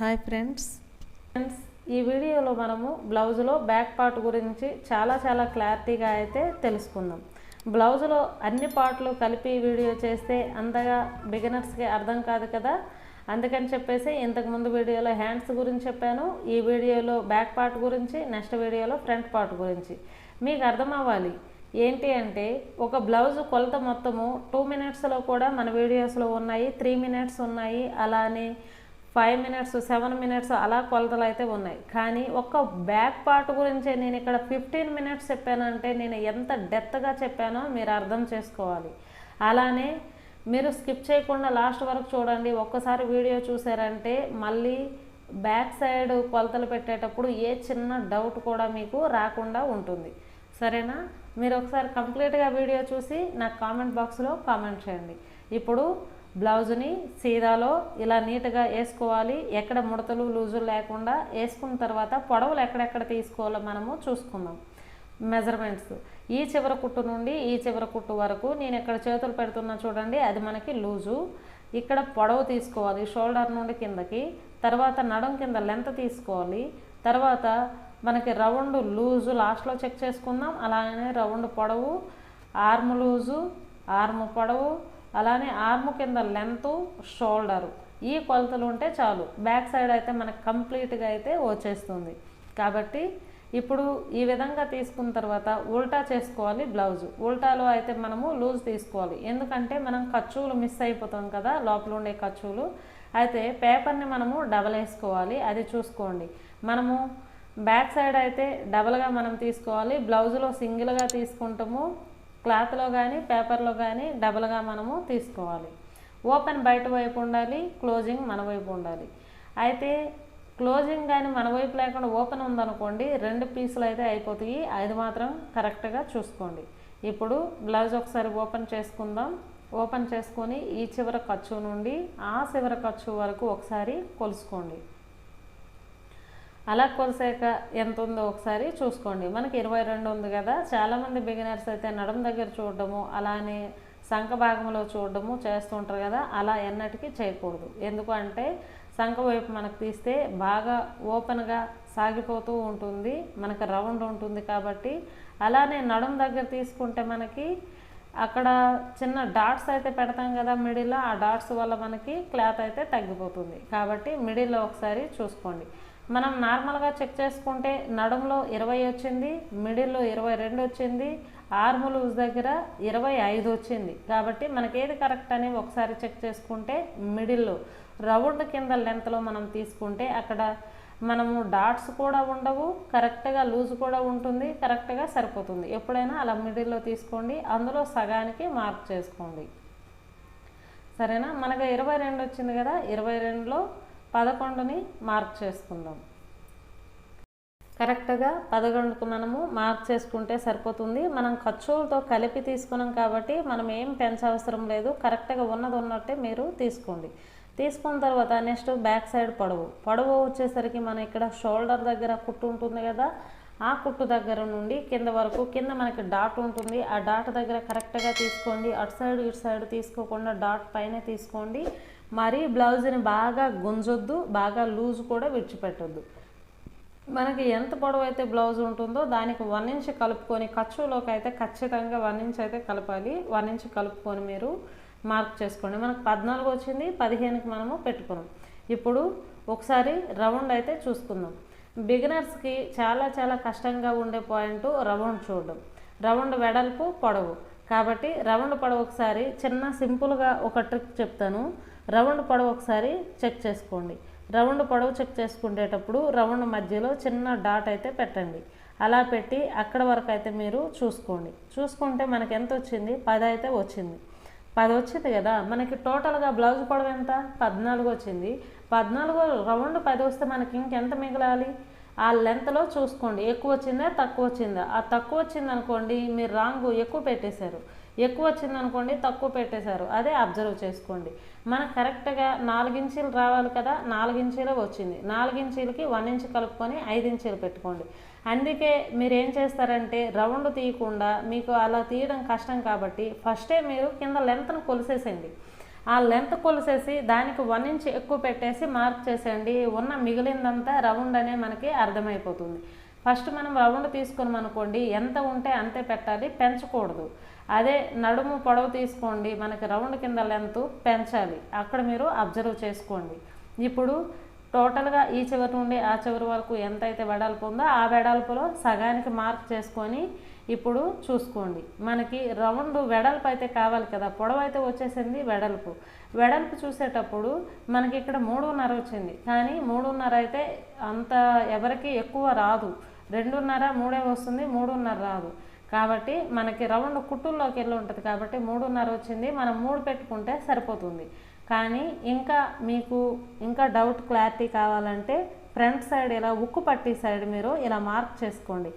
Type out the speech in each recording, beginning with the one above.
Hi friends ఈ వీడియోలో మనము బ్లౌజులో బ్యాక్ పార్ట్ గురించి చాలా క్లారిటీగా అయితే తెలుసుకుందాం. బ్లౌజులో అన్ని పార్ట్లు కలిపి వీడియో చేస్తే అంతగా బిగినర్స్కి అర్థం కాదు కదా, అందుకని చెప్పేసి ఇంతకుముందు వీడియోలో హ్యాండ్స్ గురించి చెప్పాను, ఈ వీడియోలో బ్యాక్ పార్ట్ గురించి, నెక్స్ట్ వీడియోలో ఫ్రంట్ పార్ట్ గురించి. మీకు అర్థం అవ్వాలి ఏంటి అంటే, ఒక బ్లౌజ్ కొలత మొత్తము 2 మినిట్స్లో కూడా మన వీడియోస్లో ఉన్నాయి, 3 మినిట్స్ ఉన్నాయి, అలానే 5 మినిట్స్ 7 మినిట్స్ అలా కొలతలు అయితే ఉన్నాయి. కానీ ఒక్క బ్యాక్ పార్ట్ గురించే నేను ఇక్కడ 15 మినిట్స్ చెప్పానంటే నేను ఎంత డెప్త్గా చెప్పానో మీరు అర్థం చేసుకోవాలి. అలానే మీరు స్కిప్ చేయకుండా లాస్ట్ వరకు చూడండి. ఒక్కసారి వీడియో చూసారంటే మళ్ళీ బ్యాక్ సైడ్ కొలతలు పెట్టేటప్పుడు ఏ చిన్న డౌట్ కూడా మీకు రాకుండా ఉంటుంది. సరేనా? మీరు ఒకసారి కంప్లీట్గా వీడియో చూసి నాకు కామెంట్ బాక్స్లో కామెంట్ చేయండి. ఇప్పుడు బ్లౌజ్ని సీదాలో ఇలా నీట్గా వేసుకోవాలి. ఎక్కడ ముడతలు లూజులు లేకుండా వేసుకున్న తర్వాత పొడవులు ఎక్కడెక్కడ తీసుకోవాలో మనము చూసుకుందాం. మెజర్మెంట్స్ ఈ చివర కుట్టు నుండి ఈ చివర కుట్టు వరకు నేను ఇక్కడ చేతులు పెడుతున్నా చూడండి, అది మనకి లూజు. ఇక్కడ పొడవు తీసుకోవాలి షోల్డర్ నుండి కిందకి, తర్వాత నడుం కింద లెంత్ తీసుకోవాలి, తర్వాత మనకి రౌండ్ లూజు లాస్ట్లో చెక్ చేసుకుందాం. అలానే రౌండ్ పొడవు, ఆర్మ్ లూజు, ఆర్మ్ పొడవు, అలానే ఆర్మ్ కింద లెంత్, షోల్డరు, ఈ కొలతలు ఉంటే చాలు. బ్యాక్ సైడ్ అయితే మనకు కంప్లీట్గా అయితే వచ్చేస్తుంది. కాబట్టి ఇప్పుడు ఈ విధంగా తీసుకున్న తర్వాత ఉల్టా చేసుకోవాలి బ్లౌజు. ఉల్టాలో అయితే మనము లూజ్ తీసుకోవాలి, ఎందుకంటే మనం ఖర్చులు మిస్ అయిపోతాం కదా, లోపల ఉండే ఖర్చులు. అయితే పేపర్ని మనము డబల్ వేసుకోవాలి, అది చూసుకోండి. మనము బ్యాక్ సైడ్ అయితే డబల్గా మనం తీసుకోవాలి, బ్లౌజులో సింగిల్గా తీసుకుంటాము. క్లాత్లో కానీ పేపర్లో కానీ డబల్గా మనము తీసుకోవాలి. ఓపెన్ బయట వైపు ఉండాలి, క్లోజింగ్ మన వైపు ఉండాలి. అయితే క్లోజింగ్ కానీ మన వైపు లేకుండా ఓపెన్ ఉందనుకోండి, 2 పీసులు అయితే అయిపోతాయి, అది మాత్రం కరెక్ట్గా చూసుకోండి. ఇప్పుడు బ్లౌజ్ ఒకసారి ఓపెన్ చేసుకుందాం. ఓపెన్ చేసుకొని ఈ చివర ఖర్చు నుండి ఆ చివర ఖర్చు వరకు ఒకసారి కొలుసుకోండి. అలా కొలిసాక ఎంత ఉందో ఒకసారి చూసుకోండి. మనకి 22 ఉంది కదా. చాలామంది బిగినర్స్ అయితే నడుం దగ్గర చూడడము, అలానే సంఖ భాగంలో చూడడము చేస్తుంటారు కదా, అలా ఎన్నటికీ చేయకూడదు. ఎందుకు అంటే సంఖ వైపు మనకు తీస్తే బాగా ఓపెన్గా సాగిపోతూ ఉంటుంది, మనకు రౌండ్ ఉంటుంది కాబట్టి. అలానే నడుం దగ్గర తీసుకుంటే మనకి అక్కడ చిన్న డాట్స్ అయితే పెడతాం కదా మిడిల్లో, ఆ డాట్స్ వల్ల మనకి క్లాత్ అయితే తగ్గిపోతుంది. కాబట్టి మిడిల్లో ఒకసారి చూసుకోండి. మనం నార్మల్గా చెక్ చేసుకుంటే నడుములో 20 వచ్చింది, మిడిల్లో 22 వచ్చింది, ఆర్మ్ లూజ్ దగ్గర 25 వచ్చింది. కాబట్టి మనకేది కరెక్ట్ అని ఒకసారి చెక్ చేసుకుంటే మిడిల్లో రౌండ్ కింద లెంత్లో మనం తీసుకుంటే అక్కడ మనము డాట్స్ కూడా ఉండవు, కరెక్ట్గా లూజ్ కూడా ఉంటుంది, కరెక్ట్గా సరిపోతుంది. ఎప్పుడైనా అలా మిడిల్లో తీసుకోండి, అందులో సగానికి మార్క్ చేసుకోండి. సరేనా? మనకు 22 వచ్చింది కదా, 22లో 11ని మార్క్ చేసుకుందాం. కరెక్ట్గా 11కు మనము మార్క్ చేసుకుంటే సరిపోతుంది. మనం ఖర్చులతో కలిపి తీసుకున్నాం కాబట్టి మనం ఏం పెంచవసరం లేదు, కరెక్ట్గా ఉన్నది ఉన్నట్టే మీరు తీసుకోండి. తీసుకున్న తర్వాత నెక్స్ట్ బ్యాక్ సైడ్ పొడవు వచ్చేసరికి మనం ఇక్కడ షోల్డర్ దగ్గర కుట్టు ఉంటుంది కదా, ఆ కుట్టు దగ్గర నుండి కింద వరకు, కింద మనకి డాట్ ఉంటుంది, ఆ డాట్ దగ్గర కరెక్ట్గా తీసుకోండి. అటు సైడ్ ఇటు సైడ్ తీసుకోకుండా డాట్ పైన తీసుకోండి. మరీ బ్లౌజ్ని బాగా గుంజొద్దు, బాగా లూజ్ కూడా విడిచిపెట్టొద్దు. మనకి ఎంత పొడవు అయితే బ్లౌజ్ ఉంటుందో దానికి 1 ఇంచ్ కలుపుకొని, ఖర్చులోకి అయితే ఖచ్చితంగా 1 ఇంచ్ అయితే కలపాలి. 1 ఇంచ్ కలుపుకొని మీరు మార్క్ చేసుకోండి. మనకు 14 వచ్చింది, 15కి మనము పెట్టుకున్నాం. ఇప్పుడు ఒకసారి రౌండ్ అయితే చూసుకుందాం. బిగినర్స్కి చాలా కష్టంగా ఉండే పాయింట్ రౌండ్ చూడడం. రౌండ్ వెడల్పు పొడవు. కాబట్టి రౌండ్ పొడవు ఒకసారి చిన్న సింపుల్గా ఒక ట్రిక్ చెప్తాను. రౌండ్ పొడవు ఒకసారి చెక్ చేసుకోండి. రౌండ్ పొడవు చెక్ చేసుకునేటప్పుడు రౌండ్ మధ్యలో చిన్న డాట్ అయితే పెట్టండి. అలా పెట్టి అక్కడ వరకు అయితే మీరు చూసుకోండి. చూసుకుంటే మనకి ఎంత వచ్చింది? 10 అయితే వచ్చింది. 10 వచ్చింది కదా, మనకి టోటల్గా బ్లౌజ్ పొడవు ఎంత? 14 వచ్చింది. 14 రౌండ్ 10 వస్తే మనకి ఇంకెంత మిగలాలి? ఆ లెంత్లో చూసుకోండి, ఎక్కువ వచ్చిందా తక్కువ వచ్చిందా. ఆ తక్కువ వచ్చింది అనుకోండి మీరు రాంగ్, ఎక్కువ పెట్టేశారు. ఎక్కువ వచ్చింది అనుకోండి తక్కువ పెట్టేశారు, అదే అబ్జర్వ్ చేసుకోండి. మనకు కరెక్ట్గా 4 ఇంచీలు రావాలి కదా, 4 ఇంచీలు వచ్చింది. 4 ఇంచీలకి 1 ఇంచ్ కలుపుకొని 5 ఇంచీలు పెట్టుకోండి. అందుకే మీరు ఏం చేస్తారంటే రౌండ్ తీయకుండా, మీకు అలా తీయడం కష్టం కాబట్టి ఫస్టే మీరు కింద లెంత్ను కొలిసేసేయండి. ఆ లెంత్ కొలిసేసి దానికి 1 ఇంచ్ ఎక్కువ పెట్టేసి మార్క్ చేసేయండి. ఉన్న మిగిలిందంతా రౌండ్ అనే మనకి అర్థమైపోతుంది. ఫస్ట్ మనం రౌండ్ తీసుకున్నాం అనుకోండి, ఎంత ఉంటే అంతే పెట్టాలి, పెంచకూడదు. అదే నడుము పొడవు తీసుకోండి, మనకి రౌండ్ కింద లెంత్ పెంచాలి. అక్కడ మీరు అబ్జర్వ్ చేసుకోండి. ఇప్పుడు టోటల్గా ఈ చివరి నుండి ఆ చివరి వరకు ఎంతైతే వెడల్పు ఉందో ఆ వెడల్పులో సగానికి మార్క్ చేసుకొని ఇప్పుడు చూసుకోండి. మనకి రౌండ్ వెడల్పు అయితే కావాలి కదా, పొడవు అయితే వచ్చేసింది, వెడల్పు చూసేటప్పుడు మనకి ఇక్కడ 3.5 వచ్చింది. కానీ 3.5 అయితే అంత ఎవరికి ఎక్కువ రాదు, 2.5 3 వస్తుంది, 3.5 రాదు. కాబట్టి మనకి రౌండ్ కుట్టుల్లోకి వెళ్ళి ఉంటుంది కాబట్టి 3.5 వచ్చింది. మనం 3 పెట్టుకుంటే సరిపోతుంది. కానీ మీకు ఇంకా డౌట్ క్లారిటీ కావాలంటే ఫ్రంట్ సైడ్ ఇలా ఉక్కు పట్టి సైడ్ మీరు ఇలా మార్క్ చేసుకోండి.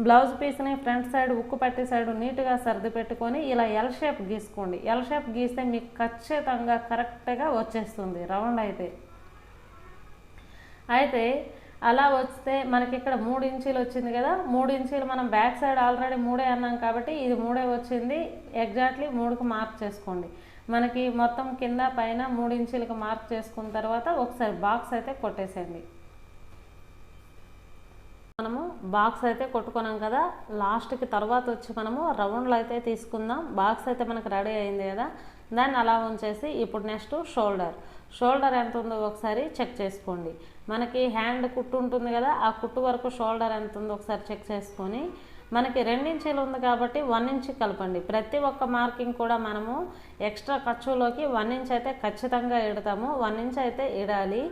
బ్లౌజ్ పీస్ని ఫ్రంట్ సైడ్ ఉక్కు పట్టి సైడ్ నీట్గా సర్ది పెట్టుకొని ఇలా ఎల్ షేప్ గీసుకోండి. ఎల్ షేప్ గీస్తే మీకు ఖచ్చితంగా కరెక్ట్గా వచ్చేస్తుంది రౌండ్ అయితే అలా వస్తే మనకి ఇక్కడ 3 ఇంచీలు వచ్చింది కదా, 3 ఇంచీలు మనం బ్యాక్ సైడ్ ఆల్రెడీ 3 అన్నాం కాబట్టి ఇది 3 వచ్చింది. ఎగ్జాక్ట్లీ 3కు మార్క్ చేసుకోండి. మనకి మొత్తం కింద పైన 3 ఇంచీలకు మార్క్ చేసుకున్న తర్వాత ఒకసారి బాక్స్ అయితే కొట్టేసేయండి. మనము బాక్స్ అయితే కొట్టుకున్నాం కదా, లాస్ట్కి తర్వాత వచ్చి మనము రౌండ్లు అయితే తీసుకుందాం. బాక్స్ అయితే మనకు రెడీ అయింది కదా, దాన్ని అలా ఉంచేసి ఇప్పుడు నెక్స్ట్ షోల్డర్ ఎంత ఉందో ఒకసారి చెక్ చేసుకోండి. మనకి హ్యాండ్ కుట్టు ఉంటుంది కదా, ఆ కుట్టు వరకు షోల్డర్ ఎంత ఉందో ఒకసారి చెక్ చేసుకొని మనకి 2 ఇంచీలు ఉంది కాబట్టి 1 ఇంచ్ కలపండి. ప్రతి ఒక్క మార్కింగ్ కూడా మనము ఎక్స్ట్రా ఖర్చులోకి 1 ఇంచ్ అయితే ఖచ్చితంగా ఇడతాము, 1 ఇంచ్ అయితే ఇడాలి.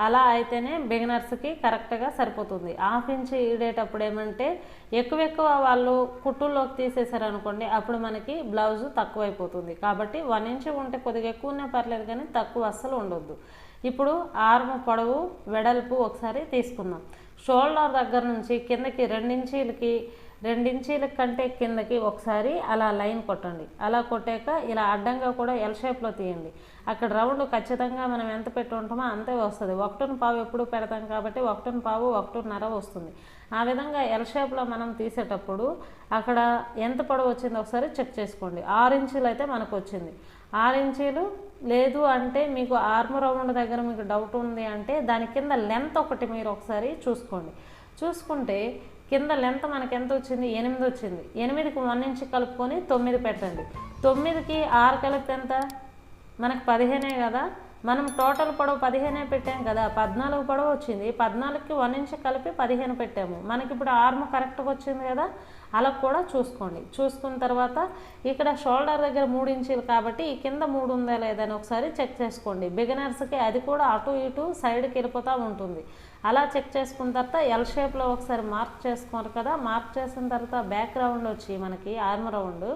అలా అయితేనే బిగినర్స్కి కరెక్ట్గా సరిపోతుంది. 1/2 ఇంచ్ ఇడేటప్పుడు ఏమంటే ఎక్కువ వాళ్ళు కుట్టుల్లోకి తీసేసారనుకోండి, అప్పుడు మనకి బ్లౌజు తక్కువైపోతుంది. కాబట్టి 1 ఇంచ్ ఉంటే కొద్దిగా ఎక్కువ ఉన్నా పర్లేదు, కానీ తక్కువ అస్సలు ఉండొద్దు. ఇప్పుడు ఆర్మ్ పొడవు వెడల్పు ఒకసారి తీసుకుందాం. షోల్డర్ దగ్గర నుంచి కిందకి 2 ఇంచీల కంటే కిందకి ఒకసారి అలా లైన్ కొట్టండి. అలా కొట్టాక ఇలా అడ్డంగా కూడా ఎల్ షేప్లో తీయండి. అక్కడ రౌండ్ ఖచ్చితంగా మనం ఎంత పెట్టి ఉంటామో అంతే వస్తుంది. 1.5 ఎప్పుడు పెడతాం కాబట్టి 1.5 1.5 వస్తుంది. ఆ విధంగా ఎల్ షేప్లో మనం తీసేటప్పుడు అక్కడ ఎంత పొడవు వచ్చిందో ఒకసారి చెక్ చేసుకోండి. 6 ఇంచీలు అయితే మనకు వచ్చింది. 6 ఇంచీలు లేదు అంటే మీకు ఆర్మ్ రౌండ్ దగ్గర మీకు డౌట్ ఉంది అంటే దాని కింద లెంత్ ఒకటి మీరు ఒకసారి చూసుకుంటే కింద లెంత్ మనకి ఎంత వచ్చింది, 8 వచ్చింది. 8కి 1 ఇంచ్ కలుపుకొని 9 పెట్టండి. 9కి 6 కలిపితే ఎంత, మనకు 15 కదా. మనం టోటల్ పొడవు 15 పెట్టాం కదా, 14 పొడవు వచ్చింది. 14కి 1 ఇంచ్ కలిపి 15 పెట్టాము. మనకి ఇప్పుడు ఆర్మ్ కరెక్ట్గా వచ్చింది కదా, అలా కూడా చూసుకోండి. చూసుకున్న తర్వాత ఇక్కడ షోల్డర్ దగ్గర 3 ఇంచీలు కాబట్టి ఈ కింద 3 ఉందా లేదని ఒకసారి చెక్ చేసుకోండి. బిగినర్స్కి అది కూడా అటు ఇటు సైడ్కి వెళ్ళిపోతూ ఉంటుంది. అలా చెక్ చేసుకున్న తర్వాత ఎల్ షేప్లో ఒకసారి మార్క్ చేసుకోరు కదా, మార్క్ చేసిన తర్వాత బ్యాక్ రౌండ్ వచ్చి మనకి ఆర్మ్ రౌండ్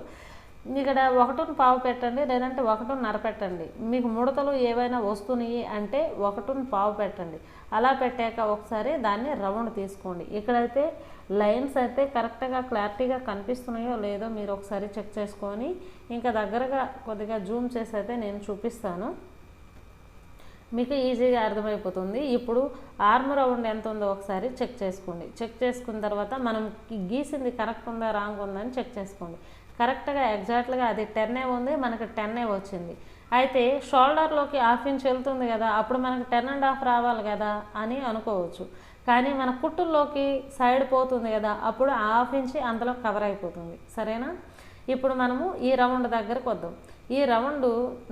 ఇక్కడ 1.5 పెట్టండి, లేదంటే 1.5 పెట్టండి. మీకు ముడతలు ఏవైనా వస్తున్నాయి అంటే 1.5 పెట్టండి. అలా పెట్టాక ఒకసారి దాన్ని రౌండ్ తీసుకోండి. ఇక్కడైతే లైన్స్ అయితే కరెక్ట్గా క్లారిటీగా కనిపిస్తున్నాయో లేదో మీరు ఒకసారి చెక్ చేసుకొని ఇంకా దగ్గరగా కొద్దిగా జూమ్ చేసి అయితే నేను చూపిస్తాను, మీకు ఈజీగా అర్థమైపోతుంది. ఇప్పుడు ఆర్మ్ రౌండ్ ఎంత ఉందో ఒకసారి చెక్ చేసుకోండి. చెక్ చేసుకున్న తర్వాత మనం గీసింది కరెక్ట్ ఉందా రాంగ్ ఉందా అని చెక్ చేసుకోండి. కరెక్ట్గా ఎగ్జాక్ట్గా అది 10 ఉంది, మనకు 10 వచ్చింది. అయితే షోల్డర్లోకి 1/2 ఇంచ్ వెళ్తుంది కదా, అప్పుడు మనకు 10.5 రావాలి కదా అని అనుకోవచ్చు. కానీ మన కుట్టుల్లోకి సైడ్ పోతుంది కదా, అప్పుడు 1/2 ఇంచ్ అందులో కవర్ అయిపోతుంది. సరేనా? ఇప్పుడు మనము ఈ రౌండ్ దగ్గరకు వద్దాం. ఈ రౌండ్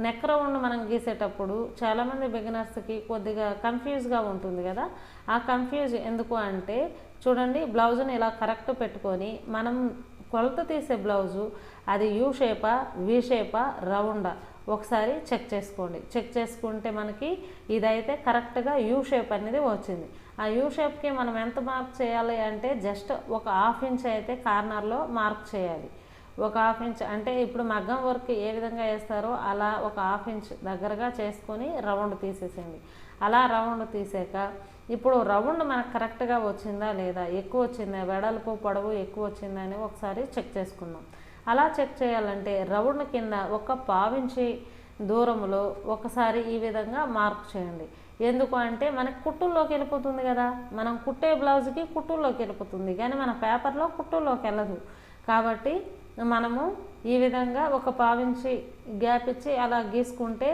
నెక్ రౌండ్ మనం గీసేటప్పుడు చాలామంది బిగినర్స్కి కొద్దిగా కన్ఫ్యూజ్గా ఉంటుంది కదా. ఆ కన్ఫ్యూజ్ ఎందుకు అంటే చూడండి, బ్లౌజ్ని ఇలా కరెక్ట్ పెట్టుకొని మనం కొలత తీసే బ్లౌజు అది యూ షేపా, వి షేపా, రౌండా ఒకసారి చెక్ చేసుకోండి. చెక్ చేసుకుంటే మనకి ఇదైతే కరెక్ట్గా యూ షేప్ అనేది వచ్చింది. ఆ యూ షేప్కి మనం ఎంత మార్క్ చేయాలి అంటే జస్ట్ ఒక 1/2 ఇంచ్ అయితే కార్నర్లో మార్క్ చేయాలి. ఒక 1/2 ఇంచ్ అంటే ఇప్పుడు మగ్గం వర్క్ ఏ విధంగా వేస్తారో అలా ఒక 1/2 ఇంచ్ దగ్గరగా చేసుకొని రౌండ్ తీసేసేయండి. అలా రౌండ్ తీసాక ఇప్పుడు రౌండ్ మనకు కరెక్ట్గా వచ్చిందా లేదా, ఎక్కువ వచ్చిందా, వెడల్పు పొడవు ఎక్కువ వచ్చిందా అని ఒకసారి చెక్ చేసుకుందాం. అలా చెక్ చేయాలంటే రౌండ్ కింద ఒక 1/4 ఇంచ్ దూరంలో ఒకసారి ఈ విధంగా మార్క్ చేయండి. ఎందుకు అంటే మనకి కుట్టుల్లోకి వెళ్ళిపోతుంది కదా, మనం కుట్టే బ్లౌజ్కి కుట్టుల్లోకి వెళ్ళిపోతుంది, కానీ మన పేపర్లో కుట్టుల్లోకి వెళ్ళదు. కాబట్టి మనము ఈ విధంగా ఒక పావించి గ్యాప్ ఇచ్చి అలా గీసుకుంటే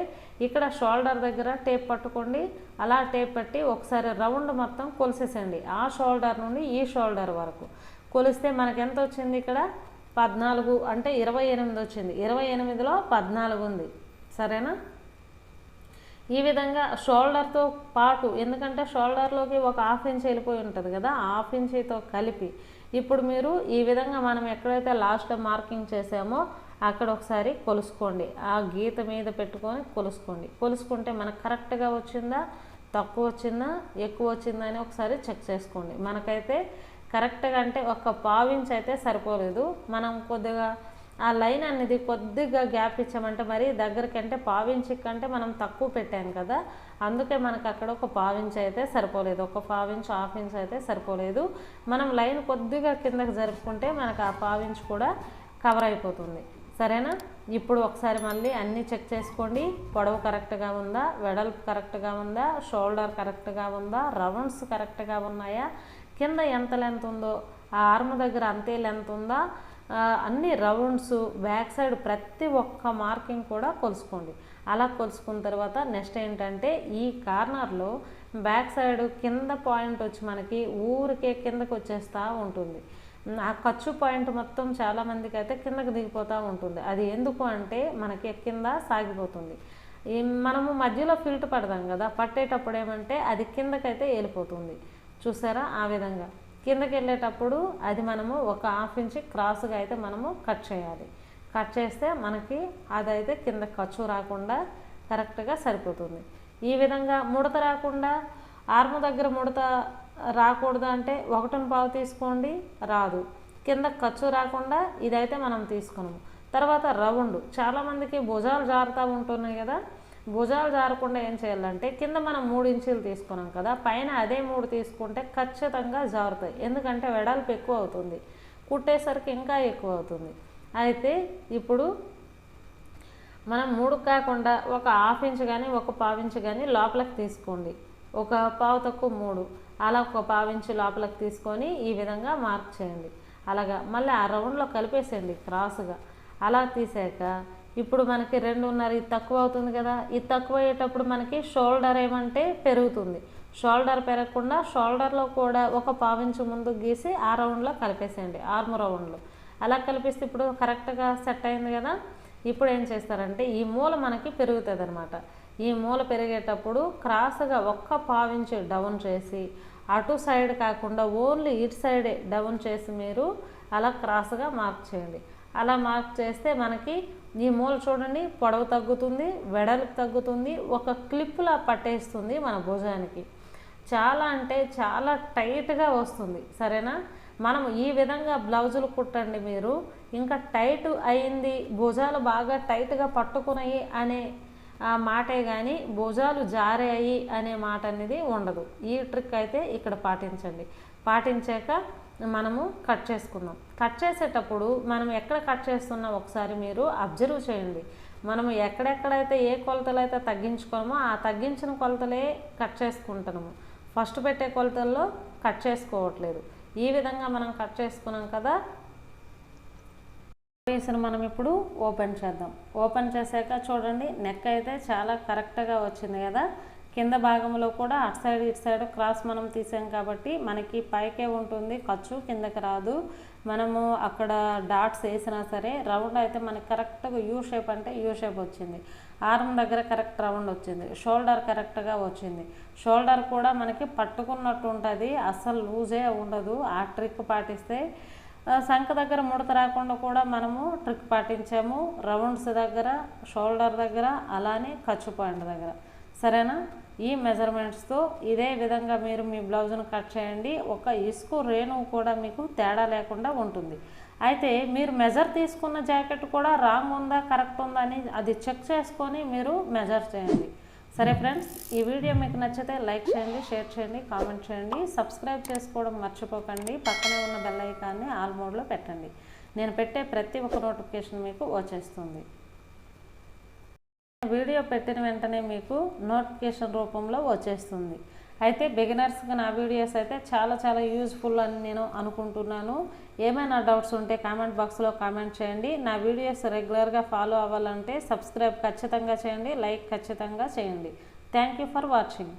ఇక్కడ షోల్డర్ దగ్గర టేప్ పట్టుకోండి. అలా టేప్ పెట్టి ఒకసారి రౌండ్ మొత్తం కొలిసేసండి. ఆ షోల్డర్ నుండి ఈ షోల్డర్ వరకు కొలిస్తే మనకి ఎంత వచ్చింది? ఇక్కడ 14 అంటే 28 వచ్చింది. 28లో 14 ఉంది. సరేనా? ఈ విధంగా షోల్డర్తో పాటు, ఎందుకంటే షోల్డర్లోకి ఒక 1/2 ఇంచ్ వెళ్ళిపోయి ఉంటుంది కదా, 1/2 ఇంచ్తో కలిపి ఇప్పుడు మీరు ఈ విధంగా మనం ఎక్కడైతే లాస్ట్లో మార్కింగ్ చేసామో అక్కడ ఒకసారి కొలుసుకోండి. ఆ గీత మీద పెట్టుకొని కొలుసుకోండి. కొలుసుకుంటే మనకు కరెక్ట్గా వచ్చిందా, తక్కువ వచ్చిందా, ఎక్కువ వచ్చిందా అని ఒకసారి చెక్ చేసుకోండి. మనకైతే కరెక్ట్గా అంటే ఒక 1/4 ఇంచ్ అయితే సరిపోలేదు. మనం కొద్దిగా ఆ లైన్ అనేది కొద్దిగా గ్యాప్ ఇచ్చామంటే మరి దగ్గరికి అంటే 1/4 ఇంచ్ కంటే మనం తక్కువ పెట్టాం కదా, అందుకే మనకు అక్కడ ఒక 1/4 ఇంచ్ అయితే సరిపోలేదు. ఒక 1/4 ఇంచ్ 1/2 ఇంచ్ అయితే సరిపోలేదు. మనం లైన్ కొద్దిగా కిందకి జరుపుకుంటే మనకు ఆ 1/4 ఇంచ్ కూడా కవర్ అయిపోతుంది. సరేనా? ఇప్పుడు ఒకసారి మళ్ళీ అన్నీ చెక్ చేసుకోండి. పొడవు కరెక్ట్గా ఉందా, వెడల్పు కరెక్ట్గా ఉందా, షోల్డర్ కరెక్ట్గా ఉందా, రౌండ్స్ కరెక్ట్గా ఉన్నాయా, కింద ఎంత లెంత్ ఉందో ఆ ఆర్మ్ దగ్గర అంతే లెంత్ ఉందా, అన్ని రౌండ్స్ బ్యాక్ సైడ్ ప్రతి ఒక్క మార్కింగ్ కూడా కొలుసుకోండి. అలా కొలుసుకున్న తర్వాత నెక్స్ట్ ఏంటంటే ఈ కార్నర్లో బ్యాక్ సైడ్ కింద పాయింట్ వచ్చి మనకి ఊరికే కిందకు వచ్చేస్తూ ఉంటుంది. ఆ ఖర్చు పాయింట్ మొత్తం చాలామందికి అయితే కిందకి దిగిపోతూ ఉంటుంది. అది ఎందుకు అంటే మనకి కింద సాగిపోతుంది. మనము మధ్యలో ఫిల్ట్ పడదాం కదా, పట్టేటప్పుడు ఏమంటే అది కిందకైతే వెళ్ళిపోతుంది. చూసారా? ఆ విధంగా కిందకి వెళ్ళేటప్పుడు అది మనము ఒక 1/2 ఇంచ్ క్రాస్గా అయితే మనము కట్ చేయాలి. కట్ చేస్తే మనకి అదైతే కింద ఖర్చు రాకుండా కరెక్ట్గా సరిపోతుంది. ఈ విధంగా ముడత రాకుండా, ఆర్మ్ దగ్గర ముడత రాకూడదు అంటే 1.5 తీసుకోండి, రాదు. కింద ఖర్చు రాకుండా ఇదైతే మనం తీసుకున్నాము. తర్వాత రౌండ్, చాలామందికి భుజాలు జారుతూ ఉంటున్నాయి కదా, భుజాలు జారకుండా ఏం చేయాలంటే కింద మనం 3 ఇంచులు తీసుకున్నాం కదా, పైన అదే 3 తీసుకుంటే ఖచ్చితంగా జారుతాయి. ఎందుకంటే వెడల్పు ఎక్కువ అవుతుంది, కుట్టేసరికి ఇంకా ఎక్కువ అవుతుంది. అయితే ఇప్పుడు మనం 3 కాకుండా ఒక 1/2 ఇంచ్ కానీ ఒక 1/4 ఇంచ్ కానీ లోపలికి తీసుకోండి. ఒక 1/4 తక్కువ 3, అలా ఒక 1/4 ఇంచ్ లోపలికి తీసుకొని ఈ విధంగా మార్క్ చేయండి. అలాగా మళ్ళీ ఆ రౌండ్లో కలిపేసేయండి క్రాస్గా. అలా తీసాక ఇప్పుడు మనకి 2.5 ఇది తక్కువ అవుతుంది కదా, ఇది తక్కువ అయ్యేటప్పుడు మనకి షోల్డర్ ఏమంటే పెరుగుతుంది. షోల్డర్ పెరగకుండా షోల్డర్లో కూడా ఒక 1/4 ఇంచ్ ముందు గీసి ఆ రౌండ్లో కలిపేసేయండి, ఆర్మ్ రౌండ్లో. అలా కలిపిస్తే ఇప్పుడు కరెక్ట్గా సెట్ అయింది కదా. ఇప్పుడు ఏం చేస్తారంటే ఈ మూల మనకి పెరుగుతుంది అనమాట. ఈ మూల పెరిగేటప్పుడు క్రాస్గా ఒక్క 1/4 ఇంచ్ డౌన్ చేసి, అటు సైడ్ కాకుండా ఓన్లీ ఇటు సైడే డౌన్ చేసి మీరు అలా క్రాస్గా మార్క్ చేయండి. అలా మార్క్ చేస్తే మనకి ఈ మూల చూడండి పొడవు తగ్గుతుంది, వెడల్పు తగ్గుతుంది, ఒక క్లిప్లా పట్టేస్తుంది మన భుజానికి. చాలా అంటే చాలా టైట్గా వస్తుంది. సరేనా? మనం ఈ విధంగా బ్లౌజులు కుట్టండి మీరు. ఇంకా టైట్ అయింది, భుజాలు బాగా టైట్గా పట్టుకున్నాయి అనే మాటే కానీ భుజాలు జారాయి అనే మాట అనేది ఉండదు. ఈ ట్రిక్ అయితే ఇక్కడ పాటించండి. పాటించాక మనము కట్ చేసుకుందాం. కట్ చేసేటప్పుడు మనం ఎక్కడ కట్ చేస్తున్నా ఒకసారి మీరు అబ్జర్వ్ చేయండి. మనము ఎక్కడెక్కడైతే ఏ కొలతలు అయితే తగ్గించుకోమో ఆ తగ్గించిన కొలతలే కట్ చేసుకుంటున్నాము. ఫస్ట్ పెట్టే కొలతల్లో కట్ చేసుకోవట్లేదు. ఈ విధంగా మనం కట్ చేసుకున్నాం కదా. పీస్ను మనం ఇప్పుడు ఓపెన్ చేద్దాం. ఓపెన్ చేశాక చూడండి నెక్ అయితే చాలా కరెక్ట్గా వచ్చింది కదా. కింద భాగంలో కూడా అటు సైడ్ ఇటు సైడ్ క్రాస్ మనం తీసాం కాబట్టి మనకి పైకే ఉంటుంది ఖర్చు, కిందకి రాదు. మనము అక్కడ డాట్స్ వేసినా సరే రౌండ్ అయితే మనకి కరెక్ట్గా యూ షేప్ అంటే యూ షేప్ వచ్చింది. ఆర్మ్ దగ్గర కరెక్ట్ రౌండ్ వచ్చింది. షోల్డర్ కరెక్ట్గా వచ్చింది. షోల్డర్ కూడా మనకి పట్టుకున్నట్టు ఉంటుంది, అస్సలు లూజే ఉండదు. ఆ ట్రిక్ పాటిస్తే సంఖ దగ్గర ముడత రాకుండా కూడా మనము ట్రిక్ పాటించాము. రౌండ్స్ దగ్గర, షోల్డర్ దగ్గర, అలానే ఖర్చు పాయింట్ దగ్గర. సరేనా? ఈ మెజర్మెంట్స్తో ఇదే విధంగా మీరు మీ బ్లౌజ్ను కట్ చేయండి. ఒక ఇసుకు రేణువు కూడా మీకు తేడా లేకుండా ఉంటుంది. అయితే మీరు మెజర్ తీసుకున్న జాకెట్ కూడా రాంగ్ ఉందా కరెక్ట్ ఉందా అని అది చెక్ చేసుకొని మీరు మెజర్ చేయండి. సరే ఫ్రెండ్స్, ఈ వీడియో మీకు నచ్చితే లైక్ చేయండి, షేర్ చేయండి, కామెంట్ చేయండి, సబ్స్క్రైబ్ చేసుకోవడం మర్చిపోకండి. పక్కనే ఉన్న బెల్ ఐకాన్ని ఆల్ మోడ్లో పెట్టండి. నేను పెట్టే ప్రతి ఒక్క నోటిఫికేషన్ మీకు వచ్చేస్తుంది. వీడియో పెట్టిన వెంటనే మీకు నోటిఫికేషన్ రూపంలో వచ్చేస్తుంది. అయితే బిగినర్స్కి నా వీడియోస్ అయితే చాలా యూజ్ఫుల్ అని నేను అనుకుంటున్నాను. ఏమైనా డౌట్స్ ఉంటే కామెంట్ బాక్స్లో కామెంట్ చేయండి. నా వీడియోస్ రెగ్యులర్గా ఫాలో అవ్వాలంటే సబ్స్క్రైబ్ ఖచ్చితంగా చేయండి, లైక్ ఖచ్చితంగా చేయండి. Thank you for watching.